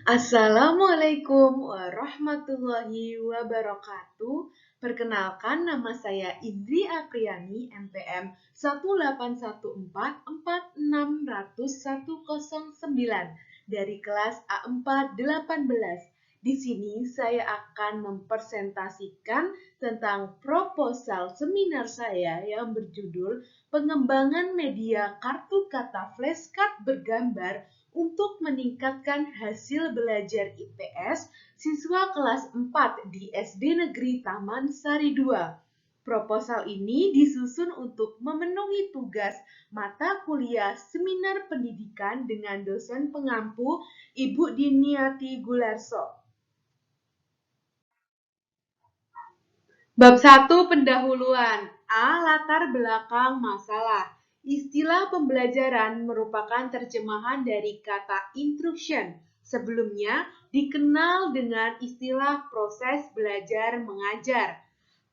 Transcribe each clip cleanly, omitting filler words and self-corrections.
Assalamualaikum warahmatullahi wabarakatuh. Perkenalkan, nama saya Indri Apriani, NPM 181446109 dari kelas A418. Di sini saya akan mempresentasikan tentang proposal seminar saya yang berjudul Pengembangan Media Kartu Kata Flashcard Bergambar untuk meningkatkan hasil belajar IPS siswa kelas 4 di SD Negeri Taman Sari 2. Proposal ini disusun untuk memenuhi tugas mata kuliah seminar pendidikan dengan dosen pengampu Ibu Diniati Gularso. Bab 1 pendahuluan. A. Latar belakang masalah. Istilah pembelajaran merupakan terjemahan dari kata instruction. Sebelumnya dikenal dengan istilah proses belajar mengajar.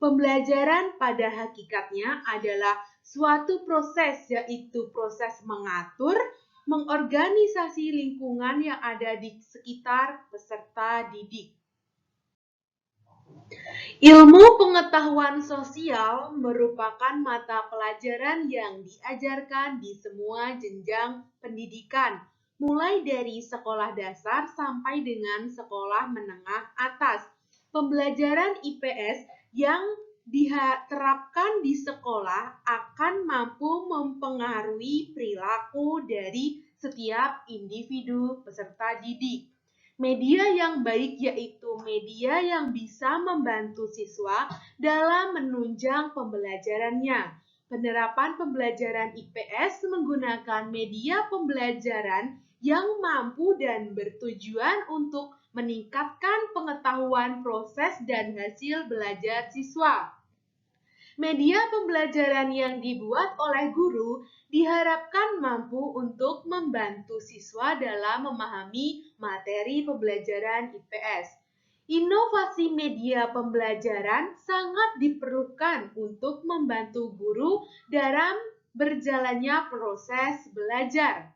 Pembelajaran pada hakikatnya adalah suatu proses, yaitu proses mengatur, mengorganisasi lingkungan yang ada di sekitar peserta didik. Ilmu pengetahuan sosial merupakan mata pelajaran yang diajarkan di semua jenjang pendidikan, mulai dari sekolah dasar sampai dengan sekolah menengah atas. Pembelajaran IPS yang diterapkan di sekolah akan mampu mempengaruhi perilaku dari setiap individu peserta didik. Media yang baik yaitu media yang bisa membantu siswa dalam menunjang pembelajarannya. Penerapan pembelajaran IPS menggunakan media pembelajaran yang mampu dan bertujuan untuk meningkatkan pengetahuan proses dan hasil belajar siswa. Media pembelajaran yang dibuat oleh guru diharapkan mampu untuk membantu siswa dalam memahami materi pembelajaran IPS. Inovasi media pembelajaran sangat diperlukan untuk membantu guru dalam berjalannya proses belajar.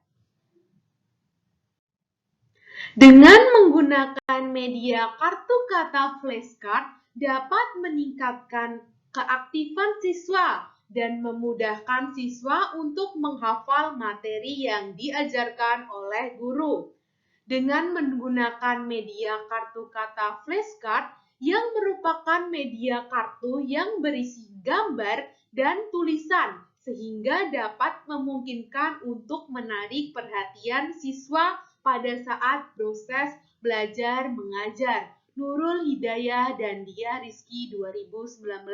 Dengan menggunakan media kartu kata flashcard dapat meningkatkan keaktifan siswa dan memudahkan siswa untuk menghafal materi yang diajarkan oleh guru. Dengan menggunakan media kartu kata flashcard yang merupakan media kartu yang berisi gambar dan tulisan, sehingga dapat memungkinkan untuk menarik perhatian siswa pada saat proses belajar mengajar. Nurul Hidayah dan Dia Rizky 2019.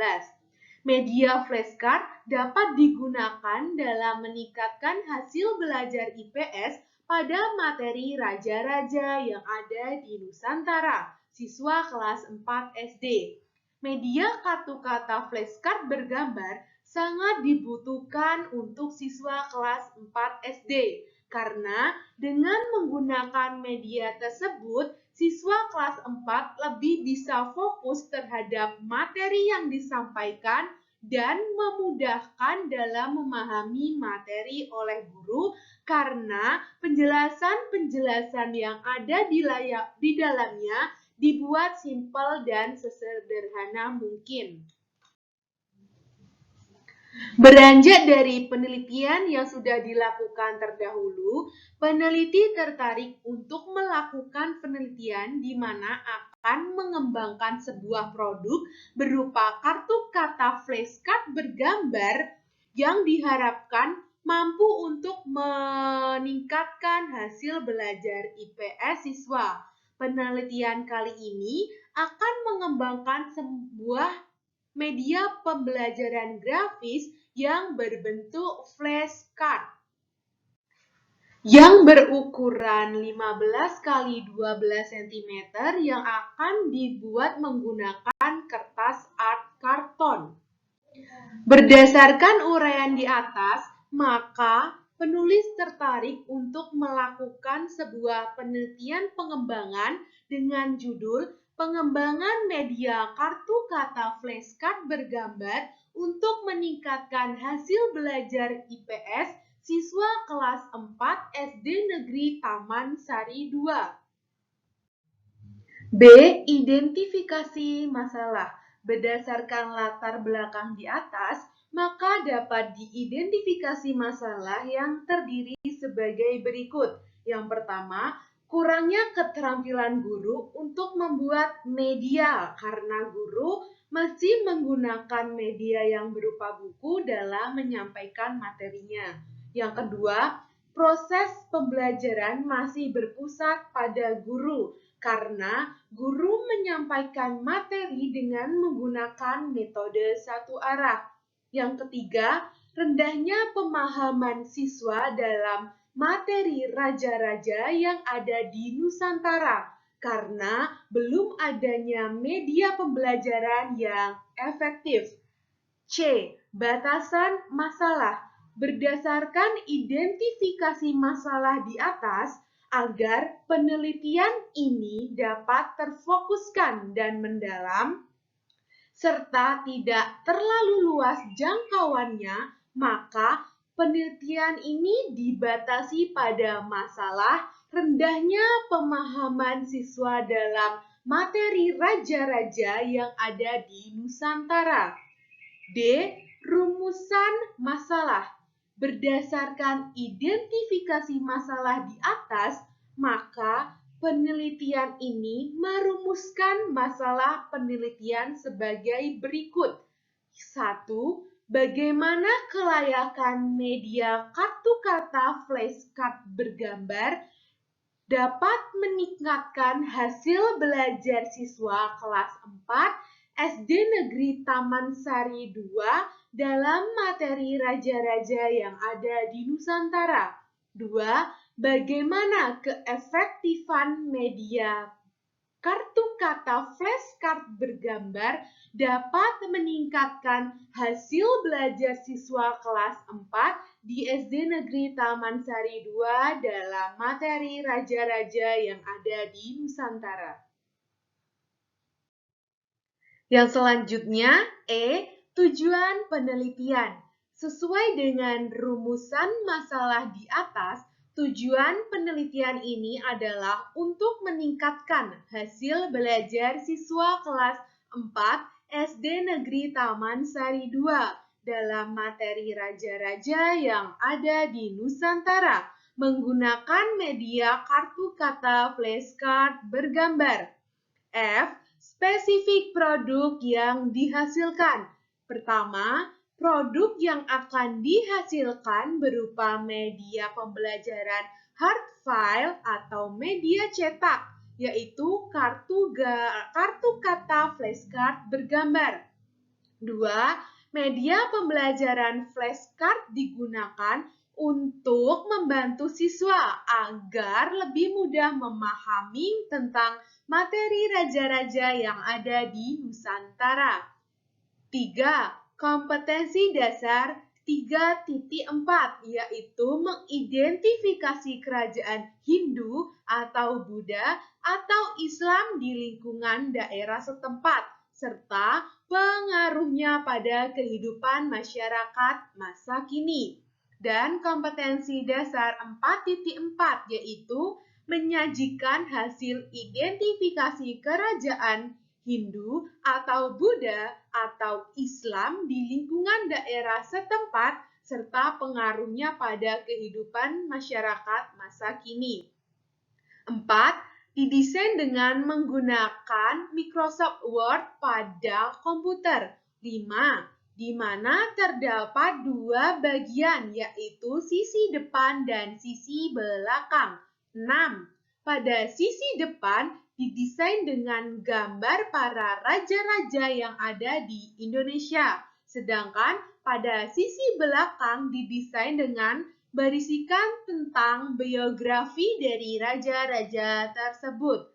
Media flashcard dapat digunakan dalam meningkatkan hasil belajar IPS pada materi raja-raja yang ada di Nusantara, siswa kelas 4 SD. Media kartu kata flashcard bergambar sangat dibutuhkan untuk siswa kelas 4 SD. Karena dengan menggunakan media tersebut, siswa kelas 4 lebih bisa fokus terhadap materi yang disampaikan dan memudahkan dalam memahami materi oleh guru karena penjelasan-penjelasan yang ada di dalamnya dibuat simpel dan sesederhana mungkin. Beranjak dari penelitian yang sudah dilakukan terdahulu, peneliti tertarik untuk melakukan penelitian di mana akan mengembangkan sebuah produk berupa kartu kata flashcard bergambar yang diharapkan mampu untuk meningkatkan hasil belajar IPS siswa. Penelitian kali ini akan mengembangkan sebuah media pembelajaran grafis yang berbentuk flashcard yang berukuran 15 x 12 cm yang akan dibuat menggunakan kertas art karton. Berdasarkan uraian di atas, maka penulis tertarik untuk melakukan sebuah penelitian pengembangan dengan judul Pengembangan Media Kartu Kata Flashcard Bergambar untuk meningkatkan hasil belajar IPS siswa kelas 4 SD Negeri Taman Sari 2. B. Identifikasi masalah. Berdasarkan latar belakang di atas, maka dapat diidentifikasi masalah yang terdiri sebagai berikut. Yang pertama, kurangnya keterampilan guru untuk membuat media karena guru masih menggunakan media yang berupa buku dalam menyampaikan materinya. Yang kedua, proses pembelajaran masih berpusat pada guru karena guru menyampaikan materi dengan menggunakan metode satu arah. Yang ketiga, rendahnya pemahaman siswa dalam materi raja-raja yang ada di Nusantara karena belum adanya media pembelajaran yang efektif. C. Batasan masalah. Berdasarkan identifikasi masalah di atas, agar penelitian ini dapat terfokuskan dan mendalam, serta tidak terlalu luas jangkauannya, maka penelitian ini dibatasi pada masalah rendahnya pemahaman siswa dalam materi raja-raja yang ada di Nusantara. D. Rumusan masalah. Berdasarkan identifikasi masalah di atas, maka penelitian ini merumuskan masalah penelitian sebagai berikut. 1. Bagaimana kelayakan media kartu kata flashcard bergambar dapat meningkatkan hasil belajar siswa kelas 4 SD Negeri Taman Sari 2 dalam materi raja-raja yang ada di Nusantara. 2. Bagaimana keefektifan media kartu kata flashcard bergambar dapat meningkatkan hasil belajar siswa kelas 4 di SD Negeri Taman Sari 2 dalam materi raja-raja yang ada di Nusantara. Yang selanjutnya, E. Tujuan penelitian. Sesuai dengan rumusan masalah di atas, tujuan penelitian ini adalah untuk meningkatkan hasil belajar siswa kelas 4 SD Negeri Taman Sari 2 dalam materi raja-raja yang ada di Nusantara menggunakan media kartu kata flashcard bergambar. F. Spesifik produk yang dihasilkan. Pertama, produk yang akan dihasilkan berupa media pembelajaran hard file atau media cetak, yaitu kartu kata flashcard bergambar. 2. Media pembelajaran flashcard digunakan untuk membantu siswa agar lebih mudah memahami tentang materi raja-raja yang ada di Nusantara. 3. Kompetensi dasar 3.4, yaitu mengidentifikasi kerajaan Hindu atau Buddha atau Islam di lingkungan daerah setempat, serta pengaruhnya pada kehidupan masyarakat masa kini. Dan kompetensi dasar 4.4, yaitu menyajikan hasil identifikasi kerajaan Hindu atau Buddha atau Islam di lingkungan daerah setempat serta pengaruhnya pada kehidupan masyarakat masa kini. 4. Didesain dengan menggunakan Microsoft Word pada komputer. 5. Di mana terdapat dua bagian, yaitu sisi depan dan sisi belakang. 6. Pada sisi depan didesain dengan gambar para raja-raja yang ada di Indonesia. Sedangkan pada sisi belakang didesain dengan berisikan tentang biografi dari raja-raja tersebut.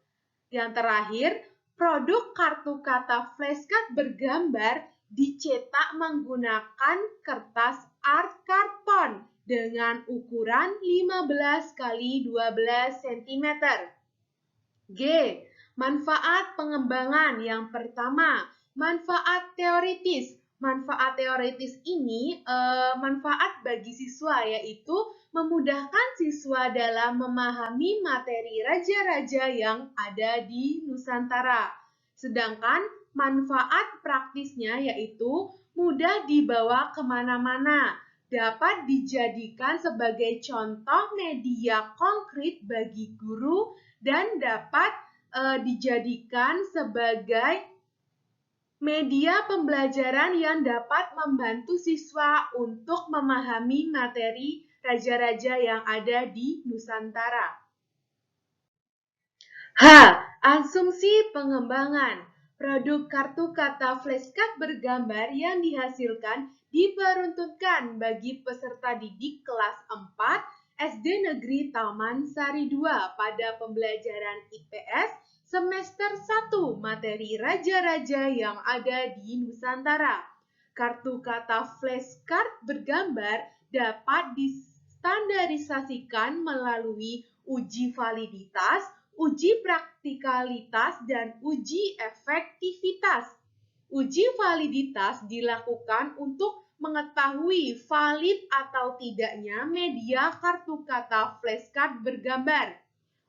Yang terakhir, produk kartu kata flashcard bergambar dicetak menggunakan kertas art karton dengan ukuran 15 x 12 cm. G. Manfaat pengembangan. Yang pertama, manfaat teoritis. Manfaat teoritis ini manfaat bagi siswa, yaitu memudahkan siswa dalam memahami materi raja-raja yang ada di Nusantara. Sedangkan manfaat praktisnya yaitu mudah dibawa kemana-mana, dapat dijadikan sebagai contoh media konkret bagi guru, dan dapat dijadikan sebagai media pembelajaran yang dapat membantu siswa untuk memahami materi raja-raja yang ada di Nusantara. H. Asumsi pengembangan. Produk kartu kata flashcard bergambar yang dihasilkan diperuntukkan bagi peserta didik kelas 4 SD Negeri Taman Sari 2 pada pembelajaran IPS semester 1 materi raja-raja yang ada di Nusantara. Kartu kata flashcard bergambar dapat distandarisasikan melalui uji validitas, uji praktikalitas, dan uji efektivitas. Uji validitas dilakukan untuk mengetahui valid atau tidaknya media kartu kata flashcard bergambar.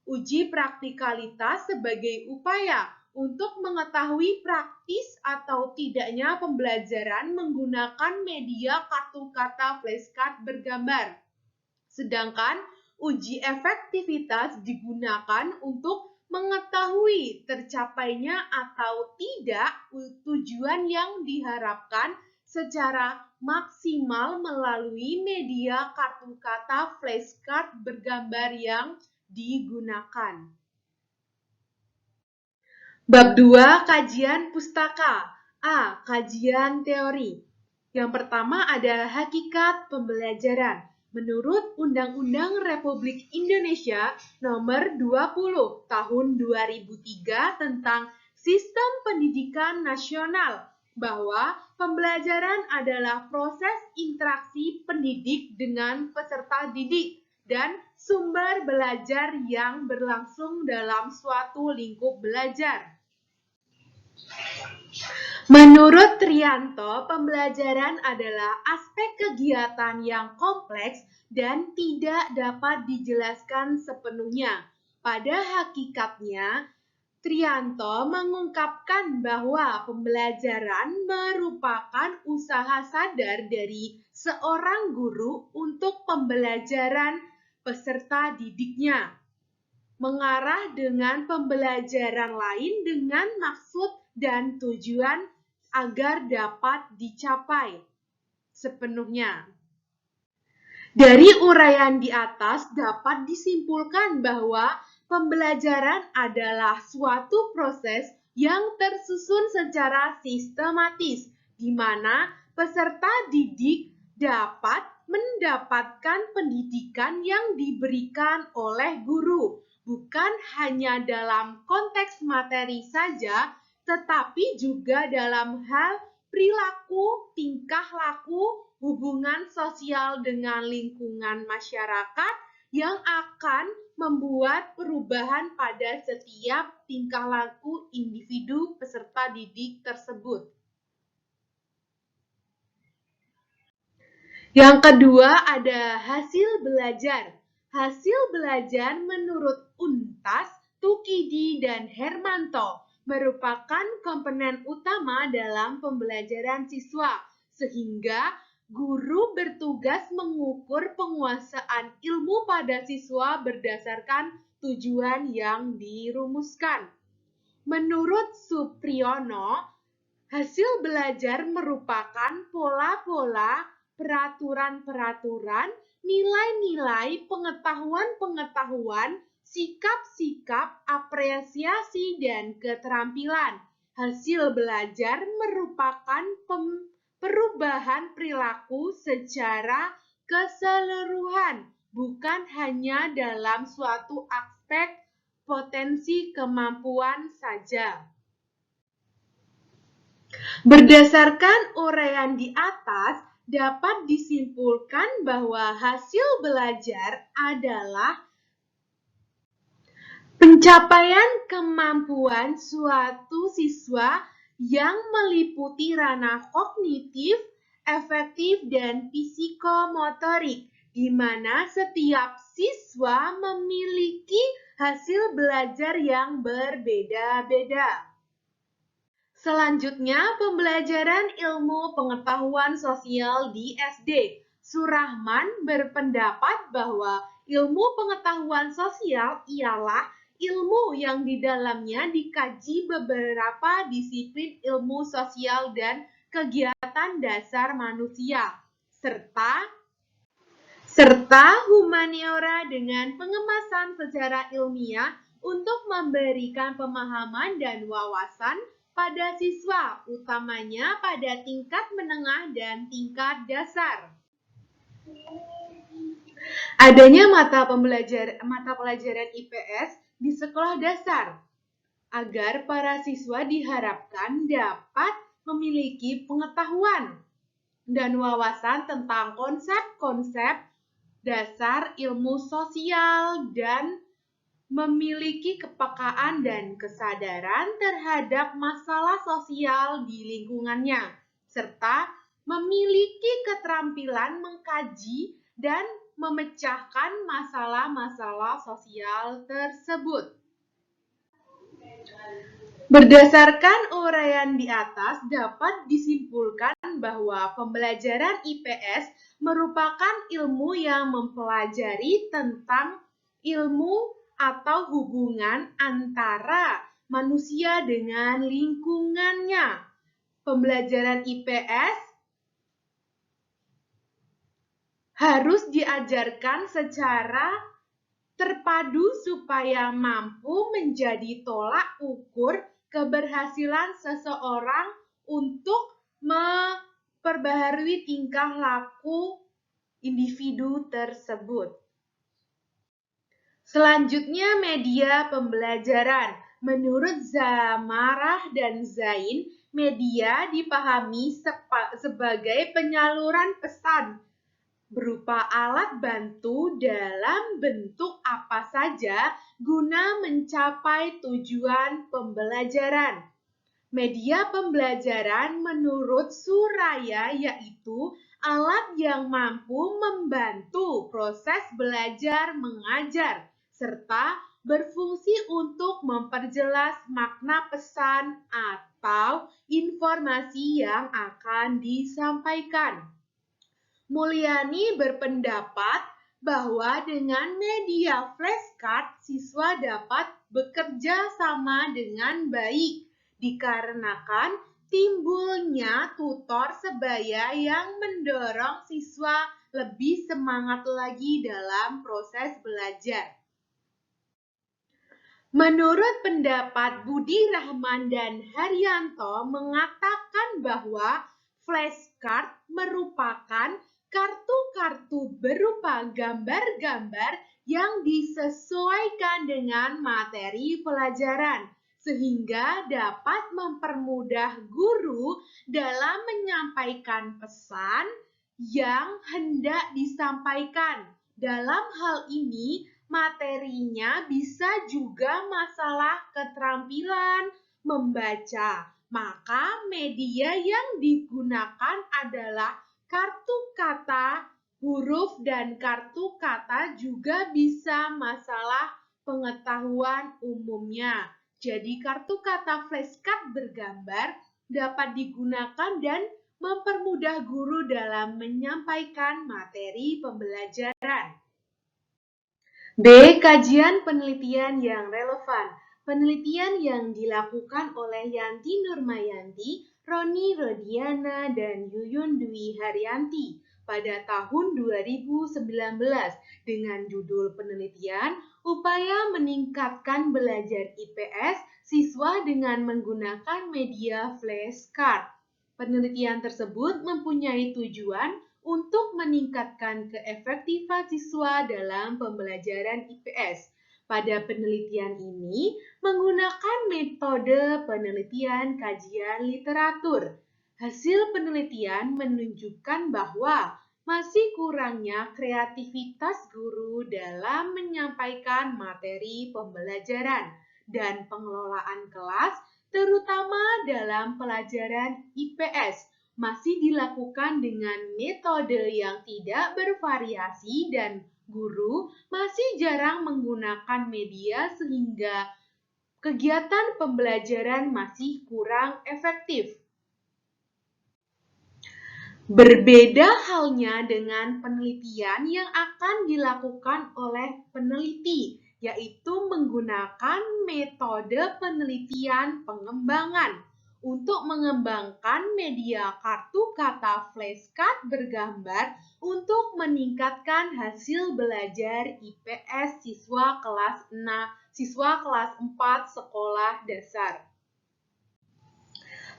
Uji praktikalitas sebagai upaya untuk mengetahui praktis atau tidaknya pembelajaran menggunakan media kartu kata flashcard bergambar. Sedangkan uji efektivitas digunakan untuk mengetahui tercapainya atau tidak tujuan yang diharapkan secara maksimal melalui media kartu kata flashcard bergambar yang digunakan. Bab 2, kajian pustaka. A. Kajian teori. Yang pertama ada hakikat pembelajaran. Menurut Undang-Undang Republik Indonesia Nomor 20 Tahun 2003 tentang Sistem Pendidikan Nasional, bahwa pembelajaran adalah proses interaksi pendidik dengan peserta didik dan sumber belajar yang berlangsung dalam suatu lingkup belajar. Menurut Trianto, pembelajaran adalah aspek kegiatan yang kompleks dan tidak dapat dijelaskan sepenuhnya. Pada hakikatnya, Trianto mengungkapkan bahwa pembelajaran merupakan usaha sadar dari seorang guru untuk pembelajaran peserta didiknya, mengarah dengan pembelajaran lain dengan maksud dan tujuan agar dapat dicapai sepenuhnya. Dari uraian di atas dapat disimpulkan bahwa pembelajaran adalah suatu proses yang tersusun secara sistematis, di mana peserta didik dapat mendapatkan pendidikan yang diberikan oleh guru, bukan hanya dalam konteks materi saja, tetapi juga dalam hal perilaku, tingkah laku, hubungan sosial dengan lingkungan masyarakat yang akan membuat perubahan pada setiap tingkah laku individu peserta didik tersebut. Yang kedua ada hasil belajar. Hasil belajar menurut Untas, Tukidi, dan Hermanto merupakan komponen utama dalam pembelajaran siswa, sehingga guru bertugas mengukur penguasaan ilmu pada siswa berdasarkan tujuan yang dirumuskan. Menurut Supriyono, hasil belajar merupakan pola-pola, peraturan-peraturan, nilai-nilai, pengetahuan-pengetahuan, sikap-sikap, apresiasi, dan keterampilan. Hasil belajar merupakan perubahan perilaku secara keseluruhan, bukan hanya dalam suatu aspek potensi kemampuan saja. Berdasarkan uraian di atas, dapat disimpulkan bahwa hasil belajar adalah pencapaian kemampuan suatu siswa yang meliputi ranah kognitif, efektif, dan psikomotorik, di mana setiap siswa memiliki hasil belajar yang berbeda-beda. Selanjutnya, pembelajaran ilmu pengetahuan sosial di SD. Surahman berpendapat bahwa ilmu pengetahuan sosial ialah ilmu yang di dalamnya dikaji beberapa disiplin ilmu sosial dan kegiatan dasar manusia, serta humaniora dengan pengemasan secara ilmiah untuk memberikan pemahaman dan wawasan pada siswa, utamanya pada tingkat menengah dan tingkat dasar. Adanya mata pelajaran IPS di sekolah dasar agar para siswa diharapkan dapat memiliki pengetahuan dan wawasan tentang konsep-konsep dasar ilmu sosial dan memiliki kepekaan dan kesadaran terhadap masalah sosial di lingkungannya, serta memiliki keterampilan mengkaji dan memecahkan masalah-masalah sosial tersebut. Berdasarkan uraian di atas, dapat disimpulkan bahwa pembelajaran IPS merupakan ilmu yang mempelajari tentang ilmu atau hubungan antara manusia dengan lingkungannya. Pembelajaran IPS harus diajarkan secara terpadu supaya mampu menjadi tolak ukur keberhasilan seseorang untuk memperbaharui tingkah laku individu tersebut. Selanjutnya, media pembelajaran. Menurut Zamarah dan Zain, media dipahami sebagai penyaluran pesan berupa alat bantu dalam bentuk apa saja guna mencapai tujuan pembelajaran. Media pembelajaran menurut Suraya yaitu alat yang mampu membantu proses belajar mengajar serta berfungsi untuk memperjelas makna pesan atau informasi yang akan disampaikan. Mulyani berpendapat bahwa dengan media flashcard siswa dapat bekerja sama dengan baik dikarenakan timbulnya tutor sebaya yang mendorong siswa lebih semangat lagi dalam proses belajar. Menurut pendapat Budi Rahman dan Haryanto mengatakan bahwa flashcard merupakan kartu-kartu berupa gambar-gambar yang disesuaikan dengan materi pelajaran, sehingga dapat mempermudah guru dalam menyampaikan pesan yang hendak disampaikan. Dalam hal ini, materinya bisa juga masalah keterampilan membaca. Maka media yang digunakan adalah kartu kata, huruf, dan kartu kata juga bisa masalah pengetahuan umumnya. Jadi kartu kata flashcard bergambar dapat digunakan dan mempermudah guru dalam menyampaikan materi pembelajaran. B. Kajian penelitian yang relevan. Penelitian yang dilakukan oleh Yanti Nurmayanti, Roni Rodiana, dan Yuyun Dwi Haryanti pada tahun 2019 dengan judul penelitian Upaya Meningkatkan Belajar IPS Siswa dengan Menggunakan Media Flashcard. Penelitian tersebut mempunyai tujuan untuk meningkatkan keefektifan siswa dalam pembelajaran IPS. Pada penelitian ini menggunakan metode penelitian kajian literatur. Hasil penelitian menunjukkan bahwa masih kurangnya kreativitas guru dalam menyampaikan materi pembelajaran dan pengelolaan kelas terutama dalam pelajaran IPS. Masih dilakukan dengan metode yang tidak bervariasi dan guru masih jarang menggunakan media sehingga kegiatan pembelajaran masih kurang efektif. Berbeda halnya dengan penelitian yang akan dilakukan oleh peneliti, yaitu menggunakan metode penelitian pengembangan. Untuk mengembangkan media kartu kata flashcard bergambar untuk meningkatkan hasil belajar IPS siswa kelas 4 sekolah dasar.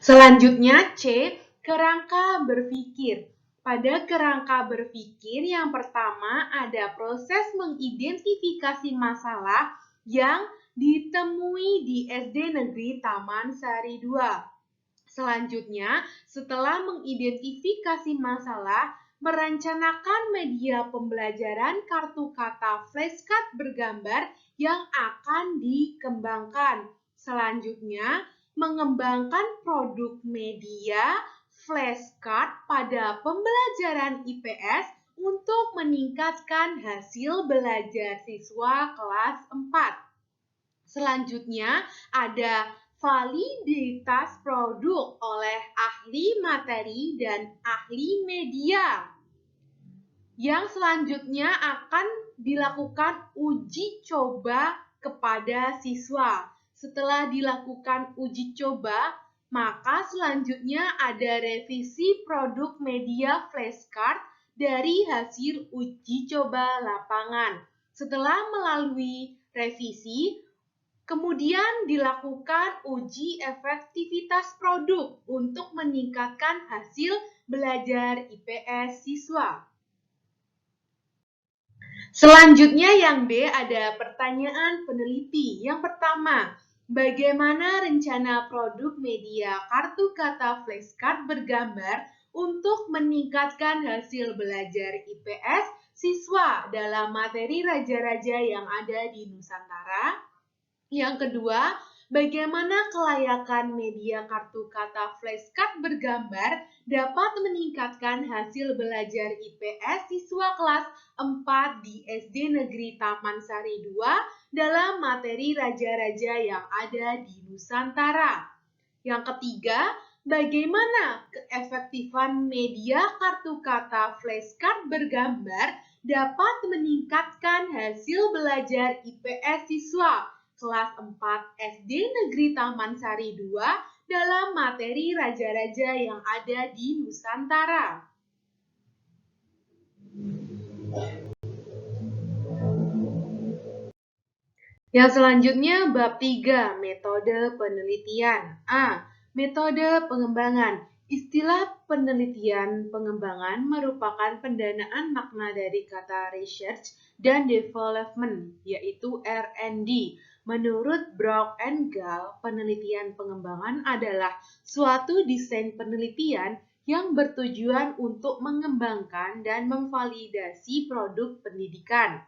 Selanjutnya C, kerangka berpikir. Pada kerangka berpikir yang pertama ada proses mengidentifikasi masalah yang ditemui di SD Negeri Taman Sari 2. Selanjutnya, setelah mengidentifikasi masalah, merencanakan media pembelajaran kartu kata flashcard bergambar yang akan dikembangkan. Selanjutnya, mengembangkan produk media flashcard pada pembelajaran IPS untuk meningkatkan hasil belajar siswa kelas 4. Selanjutnya ada validitas produk oleh ahli materi dan ahli media. Yang selanjutnya akan dilakukan uji coba kepada siswa. Setelah dilakukan uji coba, maka selanjutnya ada revisi produk media flashcard dari hasil uji coba lapangan. Setelah melalui revisi, kemudian dilakukan uji efektivitas produk untuk meningkatkan hasil belajar IPS siswa. Selanjutnya yang B ada pertanyaan peneliti. Yang pertama, bagaimana rencana produk media kartu kata flashcard bergambar untuk meningkatkan hasil belajar IPS siswa dalam materi raja-raja yang ada di Nusantara? Yang kedua, bagaimana kelayakan media kartu kata flashcard bergambar dapat meningkatkan hasil belajar IPS siswa kelas 4 di SD Negeri Taman Sari 2 dalam materi raja-raja yang ada di Nusantara. Yang ketiga, bagaimana keefektifan media kartu kata flashcard bergambar dapat meningkatkan hasil belajar IPS siswa kelas 4 SD Negeri Taman Sari 2 dalam materi raja-raja yang ada di Nusantara. Yang selanjutnya bab 3, metode penelitian. A. Metode pengembangan. Istilah penelitian pengembangan merupakan pendanaan makna dari kata research dan development, yaitu R&D. Menurut Brock and Gall, penelitian pengembangan adalah suatu desain penelitian yang bertujuan untuk mengembangkan dan memvalidasi produk pendidikan.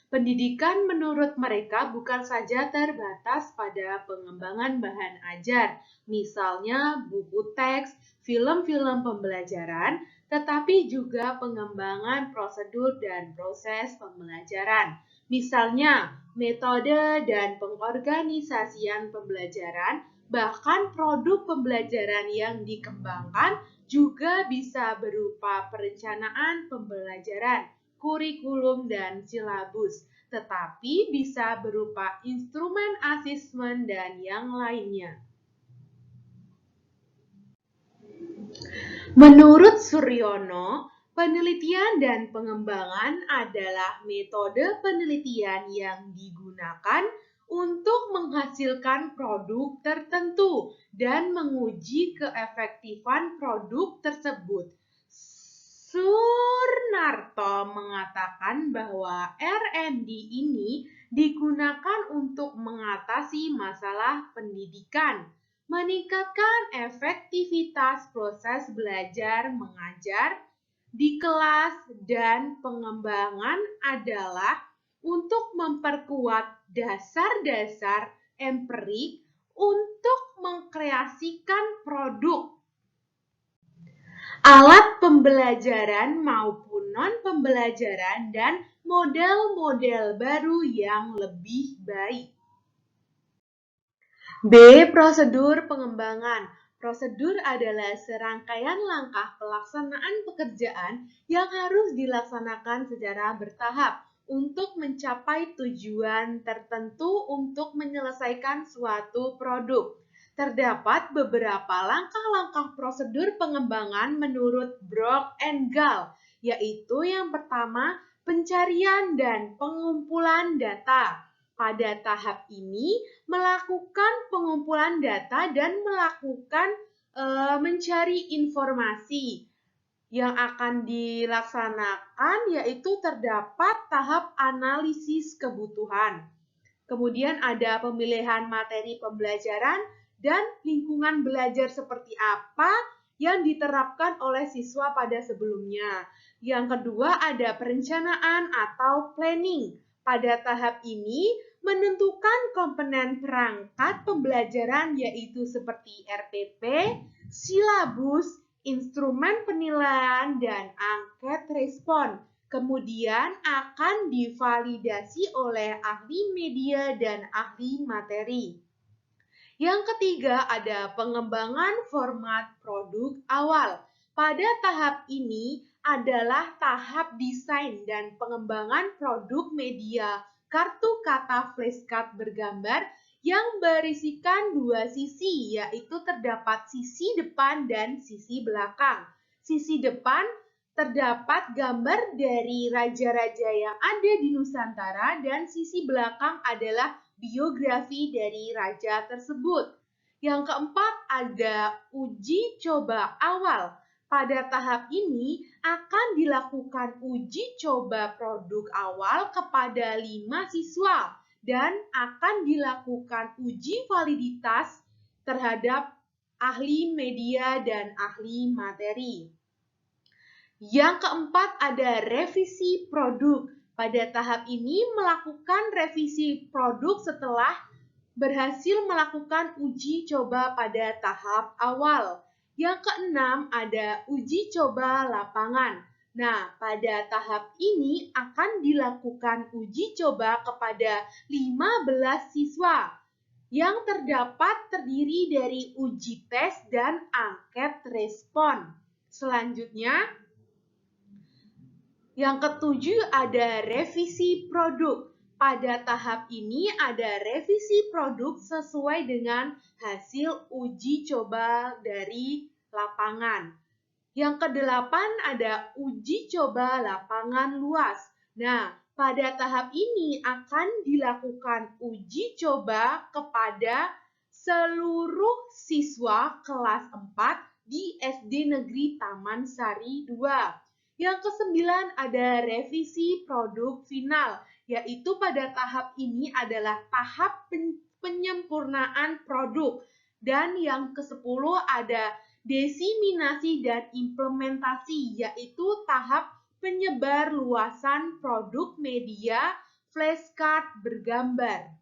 Pendidikan menurut mereka bukan saja terbatas pada pengembangan bahan ajar, misalnya buku teks, film-film pembelajaran, tetapi juga pengembangan prosedur dan proses pembelajaran. Misalnya, metode dan pengorganisasian pembelajaran, bahkan produk pembelajaran yang dikembangkan juga bisa berupa perencanaan pembelajaran, kurikulum dan silabus, tetapi bisa berupa instrumen asesmen dan yang lainnya. Menurut Suryono, penelitian dan pengembangan adalah metode penelitian yang digunakan untuk menghasilkan produk tertentu dan menguji keefektifan produk tersebut. Surnarto mengatakan bahwa R&D ini digunakan untuk mengatasi masalah pendidikan, meningkatkan efektivitas proses belajar mengajar di kelas, dan pengembangan adalah untuk memperkuat dasar-dasar empirik untuk mengkreasikan produk, alat pembelajaran maupun non-pembelajaran, dan model-model baru yang lebih baik. B. Prosedur pengembangan. Prosedur adalah serangkaian langkah pelaksanaan pekerjaan yang harus dilaksanakan secara bertahap untuk mencapai tujuan tertentu untuk menyelesaikan suatu produk. Terdapat beberapa langkah-langkah prosedur pengembangan menurut Brock and Gall, yaitu yang pertama, pencarian dan pengumpulan data. Pada tahap ini, melakukan pengumpulan data dan melakukan mencari informasi. Yang akan dilaksanakan yaitu terdapat tahap analisis kebutuhan. Kemudian ada pemilihan materi pembelajaran dan lingkungan belajar seperti apa yang diterapkan oleh siswa pada sebelumnya. Yang kedua ada perencanaan atau planning. Pada tahap ini menentukan komponen perangkat pembelajaran yaitu seperti RPP, silabus, instrumen penilaian, dan angket respon. Kemudian akan divalidasi oleh ahli media dan ahli materi. Yang ketiga ada pengembangan format produk awal. Pada tahap ini adalah tahap desain dan pengembangan produk media kartu kata flashcard bergambar yang berisikan dua sisi, yaitu terdapat sisi depan dan sisi belakang. Sisi depan terdapat gambar dari raja-raja yang ada di Nusantara dan sisi belakang adalah biografi dari raja tersebut. Yang keempat ada uji coba awal. Pada tahap ini akan dilakukan uji coba produk awal kepada 5 siswa dan akan dilakukan uji validitas terhadap ahli media dan ahli materi. Yang keempat ada revisi produk. Pada tahap ini melakukan revisi produk setelah berhasil melakukan uji coba pada tahap awal. Yang keenam ada uji coba lapangan. Nah, pada tahap ini akan dilakukan uji coba kepada 15 siswa yang terdapat terdiri dari uji tes dan angket respon. Selanjutnya, yang ketujuh ada revisi produk. Pada tahap ini ada revisi produk sesuai dengan hasil uji coba dari lapangan. Yang kedelapan ada uji coba lapangan luas. Nah, pada tahap ini akan dilakukan uji coba kepada seluruh siswa kelas 4 di SD Negeri Taman Sari 2. Yang kesembilan ada revisi produk final, yaitu pada tahap ini adalah tahap penyempurnaan produk. Dan yang ke-10 ada diseminasi dan implementasi, yaitu tahap penyebar luasan produk media flashcard bergambar.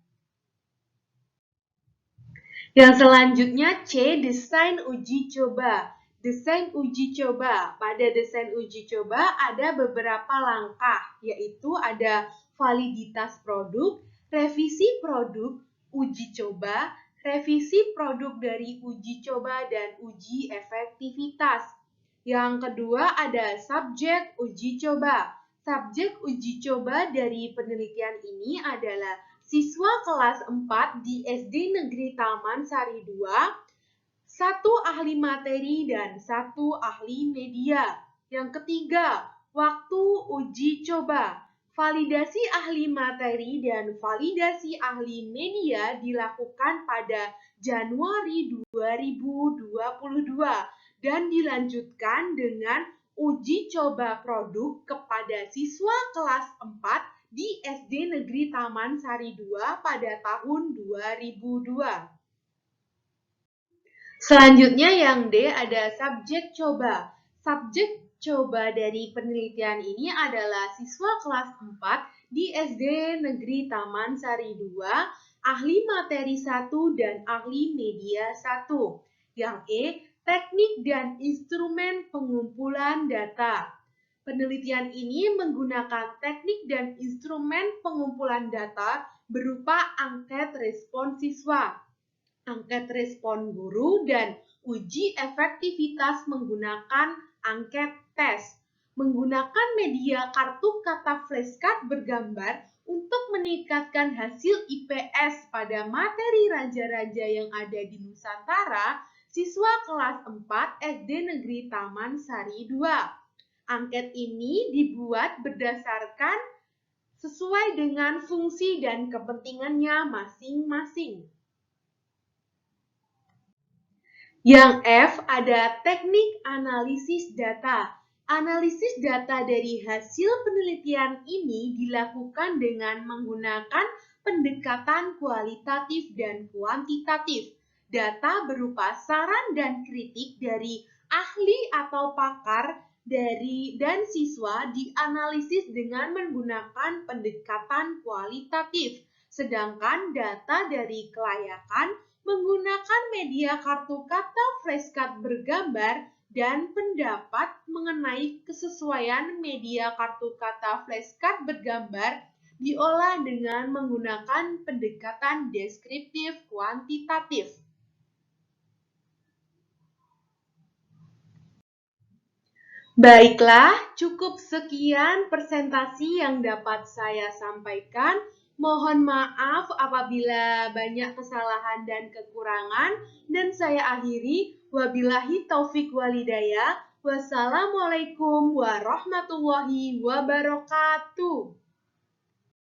Yang selanjutnya C, desain uji coba. Desain uji coba. Pada desain uji coba ada beberapa langkah, yaitu ada validitas produk, revisi produk, uji coba, revisi produk dari uji coba, dan uji efektivitas. Yang kedua ada subjek uji coba. Subjek uji coba dari penelitian ini adalah siswa kelas 4 di SD Negeri Taman Sari 2, 1 ahli materi dan 1 ahli media. Yang ketiga, waktu uji coba. Validasi ahli materi dan validasi ahli media dilakukan pada Januari 2022 dan dilanjutkan dengan uji coba produk kepada siswa kelas 4 di SD Negeri Taman Sari 2 pada tahun 2002. Selanjutnya yang D ada subjek coba. Subjek coba dari penelitian ini adalah siswa kelas 4 di SD Negeri Taman Sari 2 ahli materi 1 dan ahli media 1. Yang E, teknik dan instrumen pengumpulan data. Penelitian ini menggunakan teknik dan instrumen pengumpulan data berupa angket respon siswa, angket respon guru, dan uji efektivitas menggunakan angket tes. Menggunakan media kartu kata flashcard bergambar untuk meningkatkan hasil IPS pada materi raja-raja yang ada di Nusantara, siswa kelas 4 SD Negeri Taman Sari 2. Angket ini dibuat berdasarkan sesuai dengan fungsi dan kepentingannya masing-masing. Yang F ada teknik analisis data. Analisis data dari hasil penelitian ini dilakukan dengan menggunakan pendekatan kualitatif dan kuantitatif. Data berupa saran dan kritik dari ahli atau pakar dan siswa dianalisis dengan menggunakan pendekatan kualitatif. Sedangkan data dari kelayakan menggunakan media kartu kata flashcard bergambar dan pendapat mengenai kesesuaian media kartu kata flashcard bergambar diolah dengan menggunakan pendekatan deskriptif kuantitatif. Baiklah, cukup sekian presentasi yang dapat saya sampaikan. Mohon maaf apabila banyak kesalahan dan kekurangan, dan saya akhiri. Wabillahi taufik walhidayah. Wassalamualaikum warahmatullahi wabarakatuh.